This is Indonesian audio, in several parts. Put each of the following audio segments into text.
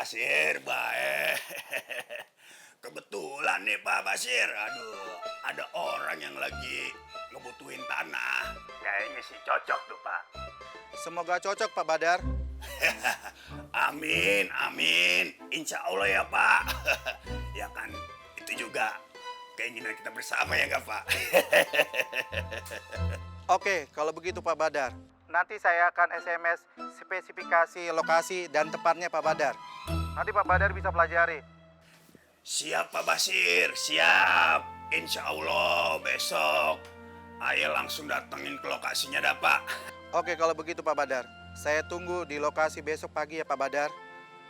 Basir, baik. Kebetulan nih Pak Basir, aduh, ada orang yang lagi ngebutuhin tanah. Kayaknya sih cocok tuh Pak. Semoga cocok Pak Badar. Amin, amin. Insya Allah ya Pak. Ya kan, itu juga keinginan kita bersama ya nggak Pak? Oke, kalau begitu Pak Badar. Nanti saya akan SMS spesifikasi lokasi dan tempatnya Pak Badar. Nanti Pak Badar bisa pelajari. Siap Pak Basir, siap. Insya Allah besok Ayah langsung datengin ke lokasinya dah Pak. Oke, kalau begitu Pak Badar. Saya tunggu di lokasi besok pagi ya Pak Badar.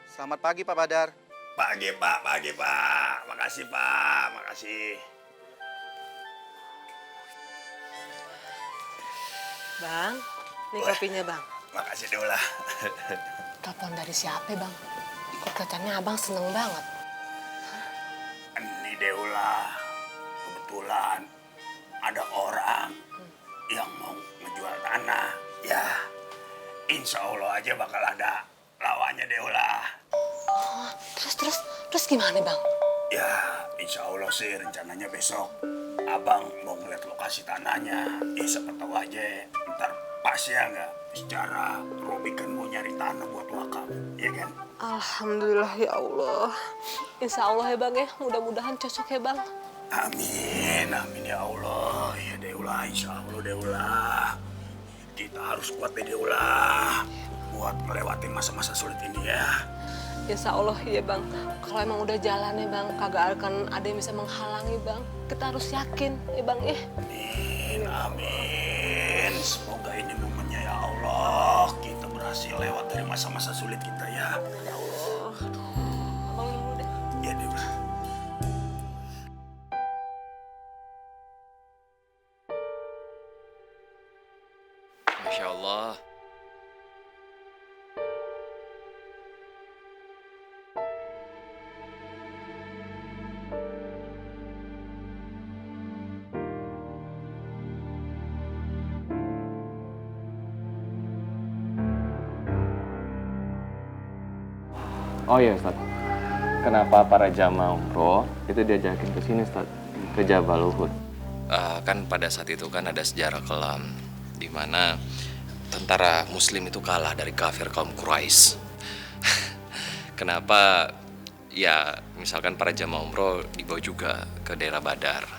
Selamat pagi Pak Badar. Pagi Pak. Makasih Pak, makasih. Bang, nih Wah. kopinya bang. Makasih Deula. Telepon dari siapa bang? Kok kelihatannya abang seneng banget. Ini Deula, kebetulan ada orang yang mau ngejual tanah. Ya, insya Allah aja bakal ada lawannya Deula. Oh, terus gimana bang? Ya, insya Allah sih rencananya besok abang mau ngeliat lokasi tanahnya. Ya siapa tahu aja ntar pas ya nggak. Secara Robi kan mau nyari tanah buat wakaf, ya kan? Alhamdulillah ya Allah. Insya Allah ya bang ya, mudah-mudahan cocok ya bang. Amin ya Allah. Ya Deula, insya Allah Deula. Kita harus kuat deh Deula. Buat melewati masa-masa sulit ini ya. Insya Allah ya bang. Kalau emang udah jalan ya bang, kagak akan ada yang bisa menghalangi bang. Kita harus yakin ya bang ya. Amin. Semoga ini momennya ya Allah. Kita berhasil lewat dari masa-masa sulit kita ya. Ya Allah. Abang dulu deh. Ya Deula. Masya Allah. Oh iya Ustaz, kenapa para jamaah umroh itu diajakin ke sini Ustaz, ke Jabal Uhud? Kan pada saat itu kan ada sejarah kelam di mana tentara Muslim itu kalah dari kafir kaum Quraisy. Kenapa? Ya, misalkan para jamaah umroh dibawa juga ke daerah Badar,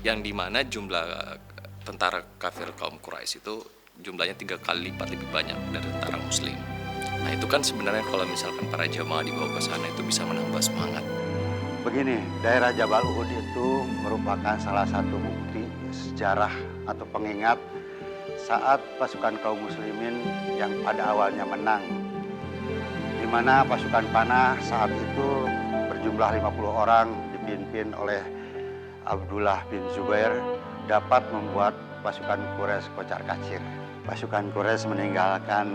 yang dimana jumlah tentara kafir kaum Quraisy itu jumlahnya 3 kali lipat lebih banyak dari tentara Muslim. Nah itu kan sebenarnya kalau misalkan para jamaah dibawa ke sana itu bisa menambah semangat. Begini, daerah Jabal Uhud itu merupakan salah satu bukti sejarah atau pengingat saat pasukan kaum muslimin yang pada awalnya menang. Di mana pasukan panah saat itu berjumlah 50 orang dipimpin oleh Abdullah bin Zubair dapat membuat pasukan Quraisy kocar-kacir. Pasukan Quraisy meninggalkan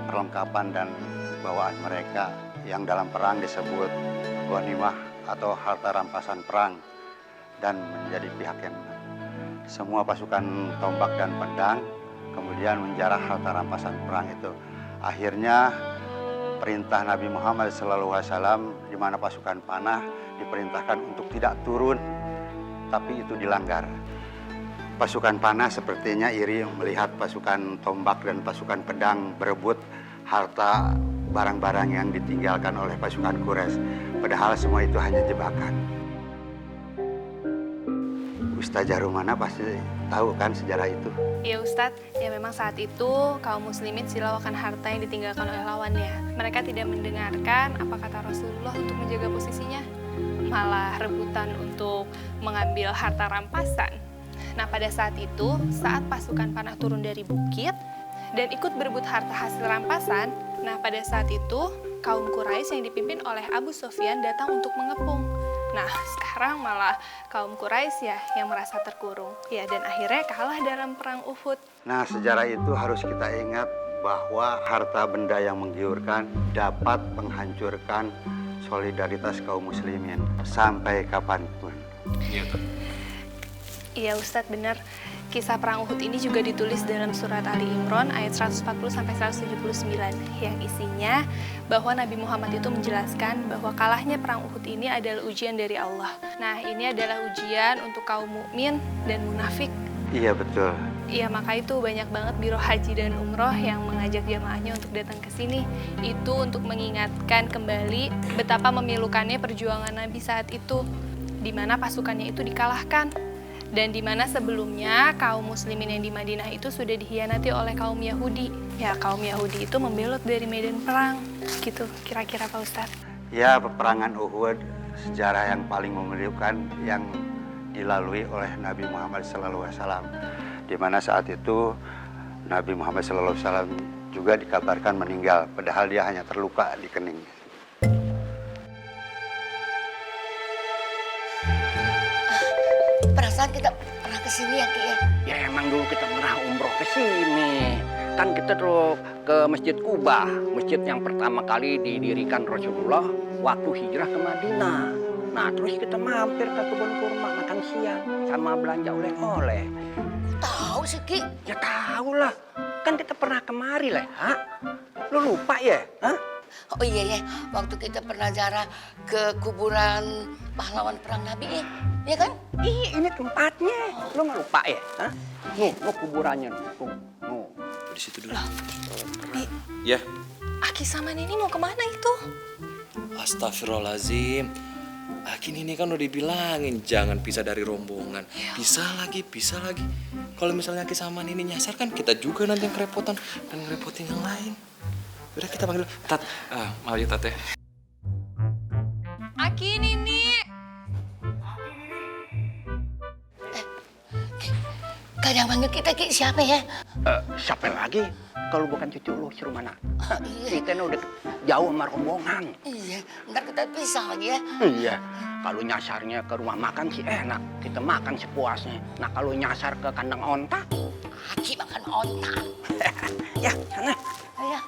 perlengkapan dan bawaan mereka yang dalam perang disebut ghanimah atau harta rampasan perang dan menjadi pihak yang menang. Semua pasukan tombak dan pedang kemudian menjarah harta rampasan perang itu. Akhirnya perintah Nabi Muhammad SAW di mana pasukan panah diperintahkan untuk tidak turun, tapi itu dilanggar. Pasukan panah sepertinya iri melihat pasukan tombak dan pasukan pedang berebut harta barang-barang yang ditinggalkan oleh pasukan Quraisy. Padahal semua itu hanya jebakan. Ustazah Rumana pasti tahu kan sejarah itu? Iya Ustadz, ya memang saat itu kaum muslimin silau akan harta yang ditinggalkan oleh lawannya. Mereka tidak mendengarkan apa kata Rasulullah untuk menjaga posisinya, malah rebutan untuk mengambil harta rampasan. Nah pada saat itu, saat pasukan panah turun dari bukit dan ikut berebut harta hasil rampasan, nah pada saat itu kaum Quraisy yang dipimpin oleh Abu Sufyan datang untuk mengepung. Nah sekarang malah kaum Quraisy ya yang merasa terkurung. Ya dan akhirnya kalah dalam perang Uhud. Nah, sejarah itu harus kita ingat bahwa harta benda yang menggiurkan dapat menghancurkan solidaritas kaum muslimin sampai kapanpun. Iya tuh. Iya Ustadz, benar. Kisah Perang Uhud ini juga ditulis dalam surat Ali Imran ayat 140-179 yang isinya bahwa Nabi Muhammad itu menjelaskan bahwa kalahnya Perang Uhud ini adalah ujian dari Allah. Nah, ini adalah ujian untuk kaum mukmin dan munafik. Iya betul. Iya, maka itu banyak banget Biro Haji dan Umroh yang mengajak jamaahnya untuk datang ke sini. Itu untuk mengingatkan kembali betapa memilukannya perjuangan Nabi saat itu, di mana pasukannya itu dikalahkan. Dan di mana sebelumnya kaum muslimin yang di Madinah itu sudah dikhianati oleh kaum Yahudi. Ya, kaum Yahudi itu membelot dari medan perang. Gitu kira-kira Pak Ustadz. Ya, peperangan Uhud sejarah yang paling memilukan yang dilalui oleh Nabi Muhammad SAW. Di mana saat itu Nabi Muhammad SAW juga dikabarkan meninggal, padahal dia hanya terluka di kening. Perasaan kita pernah kesini ya Ki ya? Ya emang dulu kita pernah umroh ke sini. Kan kita tuh ke Masjid Kuba, masjid yang pertama kali didirikan Rasulullah waktu hijrah ke Madinah. Nah terus kita mampir ke kebun kurma makan siang sama belanja oleh-oleh. Tahu sih Ki? Ya tahu lah, kan kita pernah kemari lah, ha? Lu lupa ya? Hah? Oh iya ya, waktu kita pernah ziarah ke kuburan pahlawan perang Nabi ya, ya kan? Iya ini tempatnya, lu nggak lupa ya? Hah? Nih, kuburannya nih, tuh. Di situ dulu. Bi, Ya. Aki sama Nini mau kemana itu? Astagfirullahaladzim. Akin ini kan udah dibilangin jangan pisah dari rombongan. Pisah lagi. Kalau misalnya Aki sama Nini nyasar kan kita juga nanti yang kerepotan dan ngerepotin yang lain. Udah kita panggil Tat. Maaf ya Tat ya. Aki, Nini. Gak ada yang panggil kita Ki, siapa ya? Siapa lagi? Kalau bukan cucu lu, si Rumana. Kita ini udah jauh sama rombongan. Iya, ntar kita pisah lagi ya. Iya, kalau nyasarnya ke rumah makan sih enak. Kita makan sepuasnya. Nah kalau nyasar ke kandang onta, Aki makan onta. ya sana. Ayo.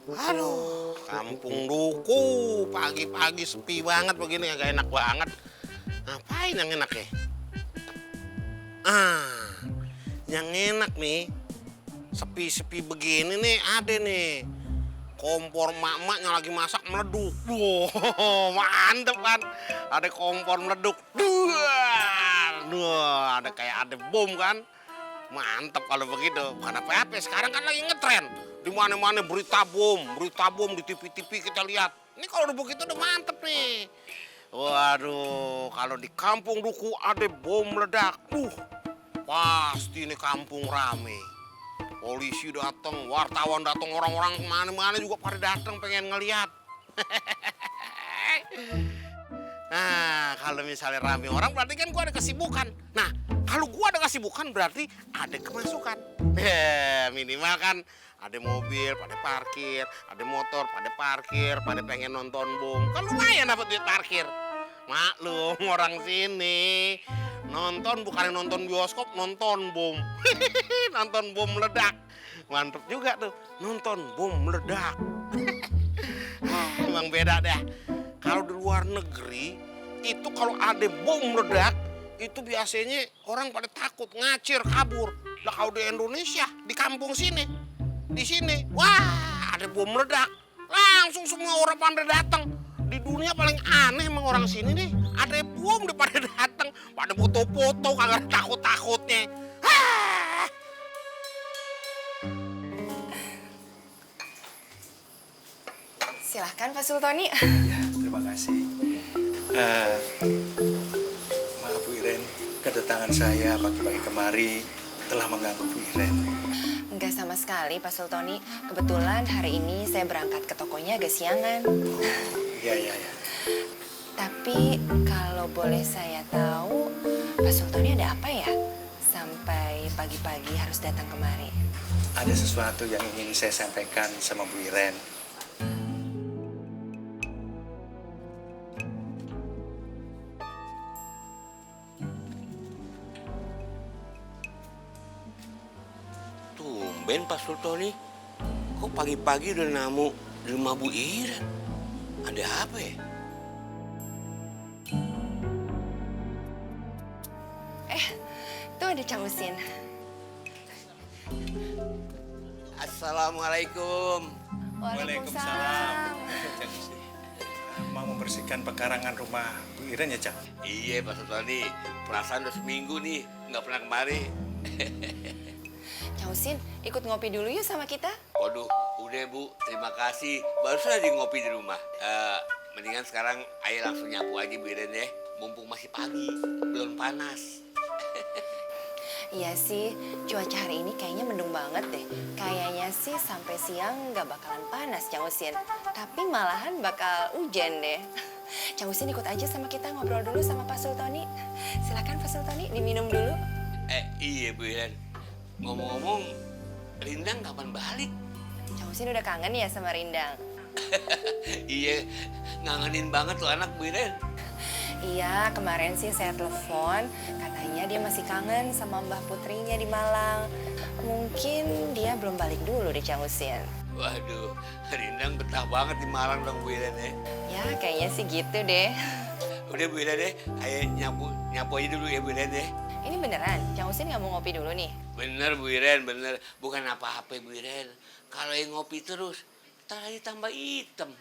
Aduh, kampung Duku, pagi-pagi sepi banget begini, agak enak banget. Ngapain yang enak ya? Yang enak nih, sepi-sepi begini nih, ada nih. Kompor mak-maknya lagi masak meleduk. Wow, mantep kan. Ada kompor meleduk. Ada kayak ada bom kan. Mantep kalau begitu. Bukan apa-apa, sekarang kan lagi ngetren. Di mana-mana berita bom di TV-TV kita lihat. Ini kalau udah begitu udah mantep nih. Waduh, kalau di kampung Duku ada bom meledak. Pasti ini kampung rame. Polisi datang, wartawan datang, orang-orang kemana-mana juga pada datang pengen ngeliat. Nah, kalau misalnya rame orang berarti kan gua ada kesibukan. Nah, kalau gua ada kesibukan berarti ada kemasukan. Minimal kan ada mobil pada parkir, ada motor pada parkir, pada pengen nonton bom. Kan lumayan dapat duit parkir. Maklum orang sini nonton bukan nonton bioskop, nonton bom. Nonton bom meledak. Mantep juga tuh, nonton bom meledak. Emang beda dah. Kalau di luar negeri, itu kalau ada bom meledak, itu biasanya orang pada takut, ngacir, kabur. Lah kalau di Indonesia, di kampung sini, di sini, wah ada bom meledak. Langsung semua orang pada datang. Di dunia paling aneh emang orang sini nih, ada bom udah pada datang, pada foto-foto, kagak ada takut-takutnya. Silahkan Pak Sultoni. Ya, terima kasih. Maaf Bu Iren, kedatangan saya pagi-pagi kemari telah mengganggu Bu Iren. Enggak sama sekali Pak Sultoni. Kebetulan hari ini saya berangkat ke tokonya agak siangan. Iya. Tapi kalau boleh saya tahu, Pak Sultoni ada apa ya? Sampai pagi-pagi harus datang kemari. Ada sesuatu yang ingin saya sampaikan sama Bu Iren. Tumben Pak Sultoni, kok pagi-pagi udah namu di rumah Bu Iren? Ada apa ya? ada Cang Usin. Assalamualaikum. Waalaikumsalam. Mau membersihkan pekarangan rumah Bu Iren ya, Cang? Iya, Pak Sultoni. Perasaan udah seminggu nih, nggak pernah kemari. Cang Usin, ikut ngopi dulu yuk sama kita. Waduh, udah Bu, terima kasih. Baru saja ngopi di rumah. Mendingan sekarang ayo langsung nyapu aja Bu Iren ya. Mumpung masih pagi, belum panas. Iya sih, cuaca hari ini kayaknya mendung banget deh. Kayaknya sih sampai siang nggak bakalan panas, Cang Usin. Tapi malahan bakal hujan deh. Cang Usin ikut aja sama kita ngobrol dulu sama Pak Sultoni. Silakan Pak Sultoni, diminum dulu. Iya Bu Iren. Ngomong-ngomong, Rindang kapan balik? Cang Usin udah kangen ya sama Rindang? Iya, ngangenin banget tuh anak Bu Iren. Iya, kemarin sih saya telepon, katanya dia masih kangen sama Mbah Putrinya di Malang. Mungkin dia belum balik dulu deh, Cang Usin. Waduh, Rindang betah banget di Malang dong Bu Iren ya. Ya, kayaknya sih gitu deh. Udah Bu Iren deh, ayo nyapu aja dulu ya Bu Iren deh. Ini beneran, Cang Usin nggak mau ngopi dulu nih? Bener Bu Iren, bener. Bukan apa-apa Bu Iren. Kalau yang ngopi terus, ntar lagi tambah hitam.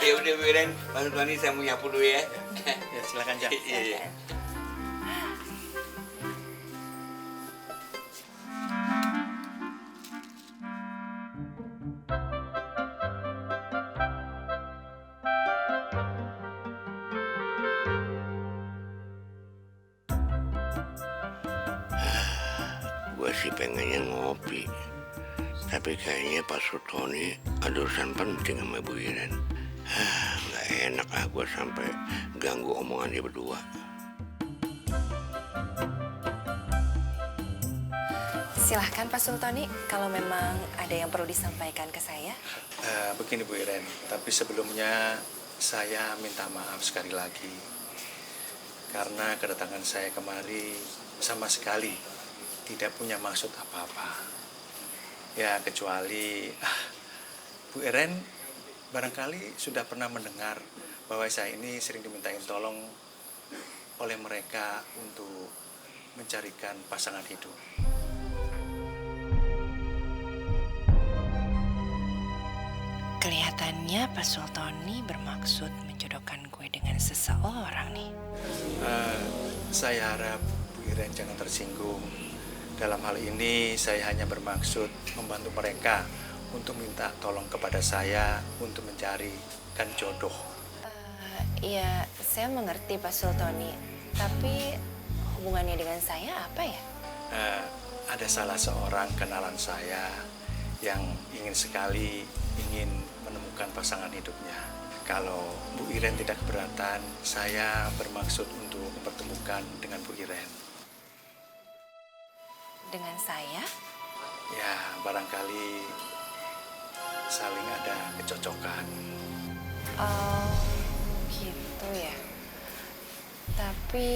Ya udah Bu Iren, Pak Sultoni saya mau nyapu dulu ya. Ya silakan, Cang. Iya. Gue sih pengennya ngopi, tapi kayaknya Pak Sultoni ada urusan penting sama Bu Iren. Nggak enak gue sampai ganggu omongan dia berdua. Silahkan Pak Sultoni, kalau memang ada yang perlu disampaikan ke saya. Begini Bu Iren, tapi sebelumnya saya minta maaf sekali lagi. Karena kedatangan saya kemari sama sekali tidak punya maksud apa-apa. Ya kecuali Bu Iren barangkali sudah pernah mendengar bahwa saya ini sering dimintain tolong oleh mereka untuk mencarikan pasangan hidup. Kelihatannya Pak Sultoni bermaksud menjodohkan gue dengan seseorang nih. Saya harap Bu Iren jangan tersinggung. Dalam hal ini saya hanya bermaksud membantu mereka untuk minta tolong kepada saya untuk mencarikan jodoh. Iya, saya mengerti Pak Sultoni. Tapi hubungannya dengan saya apa ya? Ada salah seorang kenalan saya yang ingin sekali menemukan pasangan hidupnya. Kalau Bu Iren tidak keberatan, saya bermaksud untuk mempertemukan dengan Bu Iren. Dengan saya? Ya, barangkali saling ada kecocokan. Oh, gitu ya. Tapi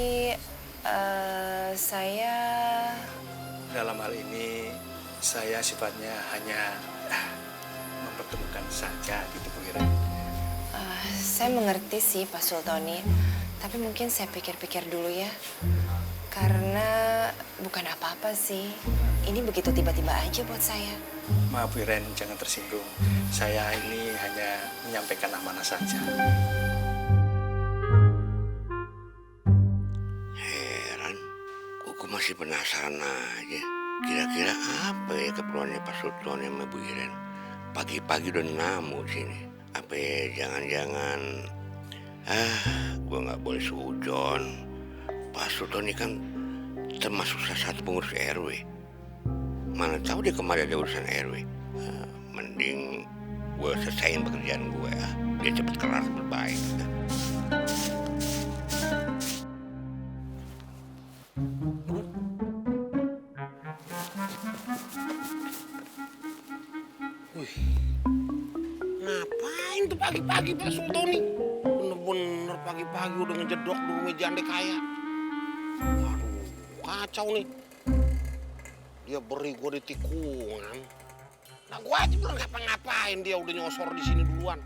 saya... Dalam hal ini, saya sifatnya hanya mempertemukan saja gitu Bu Iren. Saya mengerti sih Pak Sultoni. Tapi mungkin saya pikir-pikir dulu ya. Karena bukan apa-apa sih. Ini begitu tiba-tiba aja buat saya. Maaf Bu Iren, jangan tersinggung. Saya ini hanya menyampaikan amanah saja. Heran, aku masih penasaran aja. Kira-kira apa ya keperluannya Pak Sultoni sama Bu Iren? Pagi-pagi udah namu sini. Apa ya, jangan-jangan... gue nggak boleh sujon. Pak Sultoni kan termasuk salah satu pengurus RW. Mana tahu dia kemarin ada urusan RW. Mending gue selesaiin pekerjaan gue ya. Dia cepet kelar lebih baik. Wih, ngapain tuh pagi-pagi Pak Sultoni? Bener-bener pagi-pagi udah ngejedok di rumah jande kaya. Waduh, kacau nih. Dia beri gue di tikungan. Nah gue aja belum ngapa-ngapain, dia udah nyosor di sini duluan.